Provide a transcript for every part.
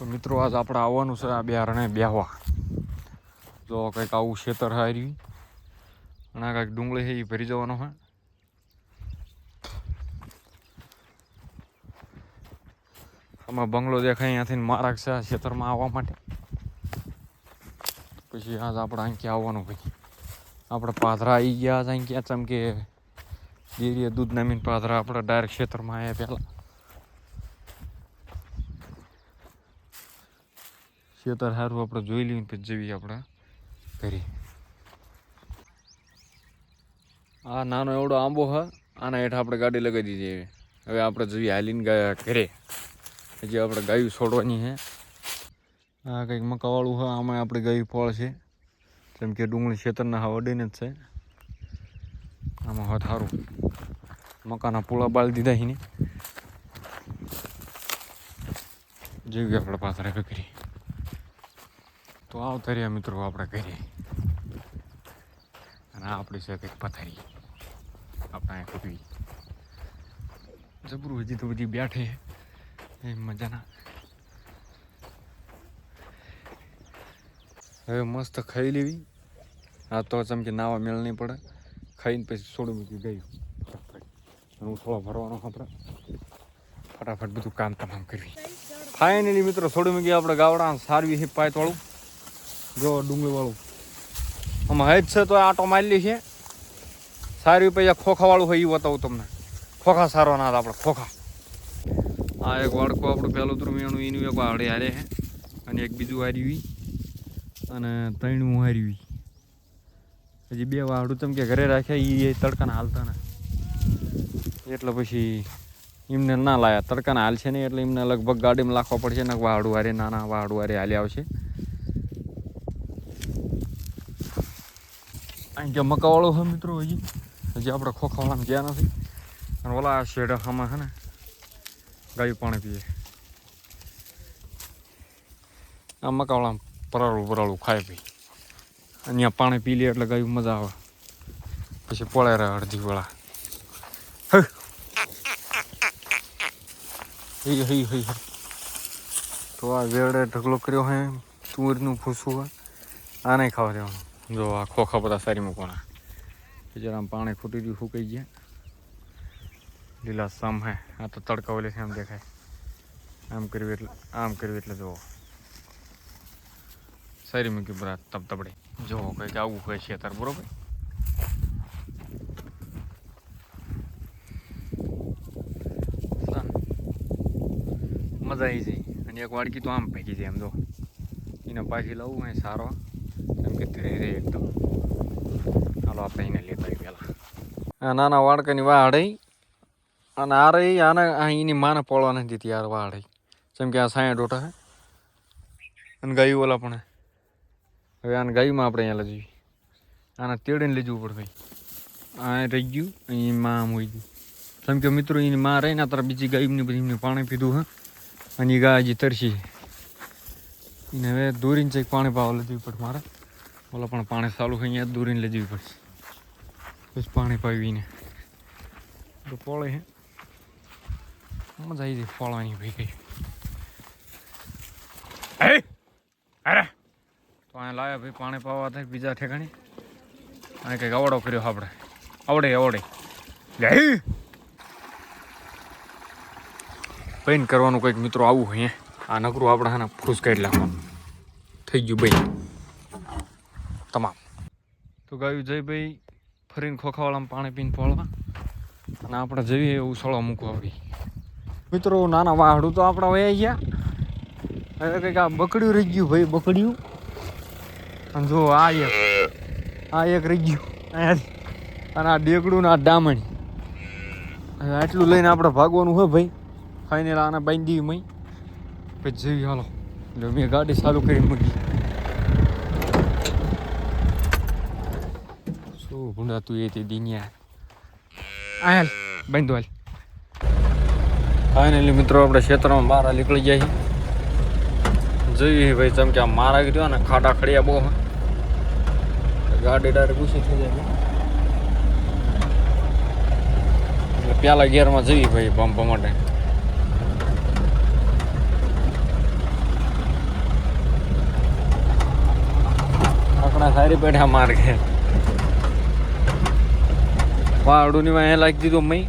તો મિત્રો આજ આપણે આવવાનું છે આ બિહારને બેહવા. જો કંઈક આવું ખેતર હાર્યું અને આ કંઈક ડુંગળી છે એ ભરી જવાનો હોય. આમાં બંગલો દેખાય અહીંયાથી માર્ગ છે આ ખેતરમાં આવવા માટે. પછી આજ આપણે અહીં ક્યાં આવવાનું ભાઈ, આપણે પાથરા આવી ગયા અહીં ક્યાં ચમકે ડેરીએ દૂધ નામીને પાથરા આપણે ડાયરેક્ટ ખેતરમાં આવ્યા પહેલાં. ખેતર સારું આપણે જોઈ લઈએ પછી જઈએ આપણે ઘરે. આ નાનો એવડો આંબો છે, આના હેઠ આપણે ગાડી લગાવી દીધી. હવે આપણે જોઈએ હાલીને ગયા ઘરે. હજી આપણે ગાયું છોડવાની છે. આ કંઈક મકાવાળું છે, આમાં આપણે ગાયું ફળ છે. જેમ કે ડુંગળી ખેતરના હા વડીને જ છે. આમાં હોત સારું મકાના પૂળા બાળી દીધા એને. જેવી આપણે પાછળ કરી તો આવતા રહ્યા મિત્રો આપણે ઘરે. અને આપણી સાથે પથારી આપણે અહીં ખોટવી જબરું. હજી તો બધી બેઠે એ મજાના. હવે મસ્ત ખાઈ લેવી. આ તો ચમકે નાવા મેળ નહીં પડે. ખાઈને પછી છોડું મૂકી ગયું. હું થોડો ભરવાનો આપણે ફટાફટ બધું કામ તમામ કરવી. ફાઇનલી મિત્રો છોડું મૂકી આપણે ગાવડા સારવી છે પાયતવાળું. જો ડુંગળીવાળું આમાં હેજ છે તો આટો મારેલી છે. સારી પૈસા ખોખાવાળું હોય એ બતાવું તમને. ખોખા સારો ના આપણે ખોખા. આ એક વાડકો આપણું પહેલું ત્રુમિયાનું એનું એક વાડે હારે છે. અને એક બીજું હાર્યું અને ત્રણું હાર્યું. હજી બે વાડું તમે કે ઘરે રાખ્યા એ તડકાના હાલતા ને એટલે પછી એમને ના લાયા. તડકાના હાલ છે નહીં એટલે એમને લગભગ ગાડીમાં લાખવા પડશે ને. વાડું હારે નાના વાડું હારે હાલે આવશે. અહીં જે મકાવાળો છે મિત્રો હજી આપણે ખોખાવાળામાં ગયા નથી. અને ઓલા શેડ આમાં છે ને ગાયું પાણી પીએ. આ મકાવાળામાં પરાળું ખાય પી. અહીંયા પાણી પી લે એટલે ગાયું મજા આવે. પછી પોળે રહે અડધી વેળા. તો આ વેળે ઢગલો કર્યો હે તુવેરનું ફૂસું હોય. આ નહીં ખાવા દેવાનું. જો આ ખોખા બધા સારી મૂકવાના. જરા પાણી ખૂટી રહ્યું ફૂંકાઈ ગયા. લીલા સમ હે. આ તો તડકા ઓલે આમ દેખાય. આમ કર્યું એટલે જુઓ સારી મૂકી બરા તબતબડે. જો કંઈક આવું હોય છે અત્યારે બરોબર. મજા આવી જાય. અને એક વાડકી તો આમ ફેંકી જાય. એમ જો એને પાછી લાવવું હોય સારો એમ કે ધીરે ધીરે એકદમ. હાલો આપણે એને લેતા આવી પહેલાં. આ નાના વાડકાની વાડ અને આ રહી આને એની માને પડવા નથી દીધી. યાર વાડ જેમ કે આ 60 ઓટા હે અને ગાયું ઓલા પણ. હવે આને ગાયુંમાં આપણે અહીંયા લઈ જઈએ. આને તેડીને લઈ જવું પડે ભાઈ. આ રહી ગયું અહીં માં આમ હોય ગયું. જેમ કે મિત્રો એની માં રહી ને તારે બીજી ગાયુંની બધી એમને પાણી પીધું હે. અને એ ગાય હજી તરસી. એને હવે દોરીને ચેક પાણી પાવા લઈ જવી પડે મારે. ઓલા પણ પાણી ચાલુ હોય અહીંયા દોરીને લઈ જવી પડશે. પછી પાણી પાવીને તો પોળે હે મજા આવી જાય ફોળવાની ભાઈ કઈ. અરે તો અહીંયા લાવ્યા ભાઈ પાણી પાવા થાય બીજા ઠેકાણે. અને કંઈક અવડો કર્યો આપણે. આવડે પૈન કરવાનું કંઈક મિત્રો આવું હોય. આ નકરું આપણે હા ફ્રૂસ કાઢી નાખવાનું થઈ ગયું ભાઈ તમામ. તો ગાયું જઈ ભાઈ ફરીને ખોખાવાળામાં પાણી પીને પોળવા. અને આપણે જઈએ એવું સળવા મૂકવા ભાઈ. મિત્રો નાના વાહડું તો આપણા વયા ગયા. હવે કંઈક આ બકડ્યું રહી ગયું ભાઈ. બકડ્યું અને જો આ એક રહી ગયું અહીંયાથી. અને આ ડેકડું ને આ ડામણી. હવે આટલું લઈને આપણે ભાગવાનું હોય ભાઈ. ફાઇનલ આને બાંધી દીધી મય પછી જેવી હાલો. એટલે મેં ગાડી ચાલુ કરી મૂકી. શું ભૂંડાતું એ તે દિનિયા હાલ બાંધો હાલ. ફાઇનલી મિત્રો આપણે ક્ષેત્રમાં બહાર નીકળી જાય. જોઈએ ભાઈ ચમકે આમ મારા ગયો ને ખાડા ખડિયા બહુ ગાડી ડાયરેક્ટ ગુસ્સી થઈ જાય. એટલે પેલા ગેરમાં જઈએ ભાઈ પંપ માટે. સારી પેઢા માર્ગ હે વાડુની માં લાગી દીધો મય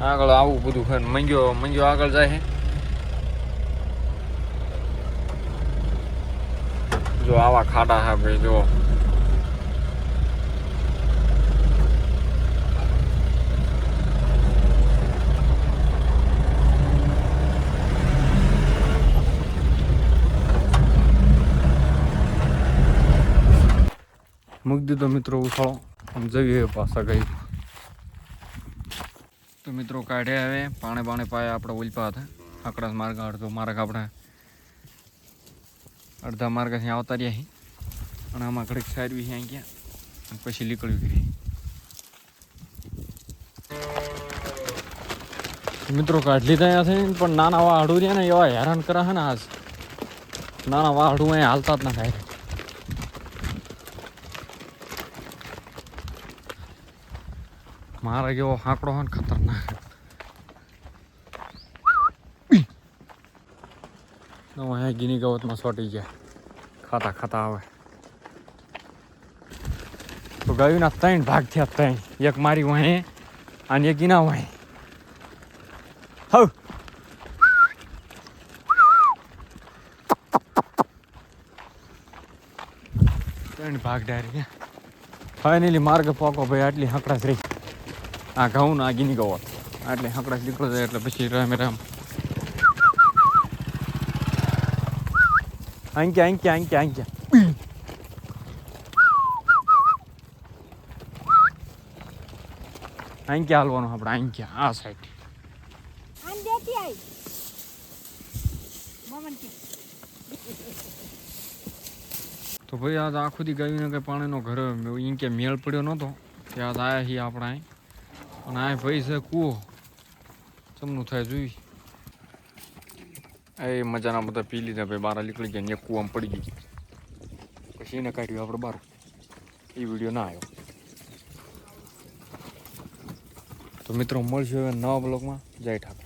આગળ આવું બધું ખર મંગ્યો આગળ જાય છે જો આવા ખાડા હા ભાઈ જો મૂકી દીધો મિત્રો ઉછાળો આમ જઈએ પાછા ગઈ તો મિત્રો કાઢ્યા હવે પાણે પાયા આપણે ઉલપા હતા આકડા માર્ગ અડધો માર્ગ આપણે અડધા માર્ગ અહીં આવતા રહ્યા અહીં અને આમાં ઘડીક સારવી અહીં ગયા અને પછી નીકળ્યું કરી મિત્રો કાઢલી તો અહીંયા થઈ પણ નાના વાહડું રહ્યા ને એવા હેરાન કરા છે ને આજ નાના વાહડું અહીંયા હાલતા જ ના થાય મારા જેવો હાંકડો હોય ને ખતરનાક અહીંયા ગીની ગવતમાં સોટી ગયા ખાતા આવે તો ગાયુંના 3 ભાગ થયા 3 એક મારી વાંહે અને એક ગીના વાંહે હવ 3 ભાગ ડાયરી ફાઇનલી માર્ગ પોકો ભાઈ આટલી હકડાશ રહી આ ઘઉં ના ગીની ગવત એટલે હકડાશ નીકળો જાય એટલે પછી રામ આંક્યા હાલવાનું આપણે આંક્યા આ સાઈડ તો ભાઈ આજ આખું દી ગાયું ને કઈ પાણીનો ઘર કે મેળ પડ્યો નહોતો ત્યાં આયા છીએ આપણે અહીં અને આ ભાઈ છે કૂવો ચમનું થાય જોઈ એ મજાના બધા પી લીધા ભાઈ બાર નીકળી ગયા ને કૂવામાં પડી ગઈ પછી એને કાઢ્યું આપણે બાર એ વિડીયો ના આવ્યો તો મિત્રો મળશે હવે નવા બ્લોગમાં જય ઠાકોર.